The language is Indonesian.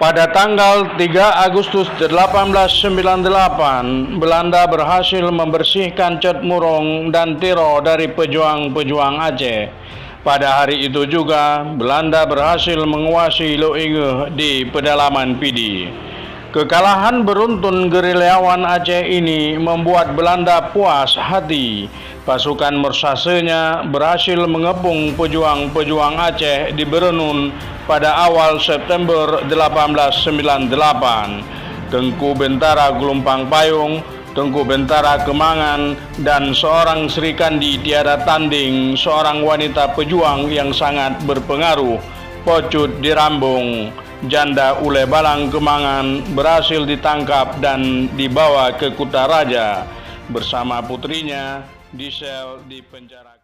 Pada tanggal 3 Agustus 1898, Belanda berhasil membersihkan Cot Murong dan Tiro dari pejuang-pejuang Aceh. Pada hari itu juga, Belanda berhasil menguasai Loingeuh di pedalaman Pidi. Kekalahan beruntun gerilyawan Aceh ini membuat Belanda puas hati. Pasukan Mersasenya berhasil mengepung pejuang-pejuang Aceh di Berenun pada awal September 1898. Tengku Bentara Gelumpang Payung, Tengku Bentara Kemangan, dan seorang Sri Kandi tiada tanding, seorang wanita pejuang yang sangat berpengaruh, Pocut Dirambung, janda Ule Balang Kemangan, berhasil ditangkap dan dibawa ke Kutaraja bersama putrinya di sel di penjara.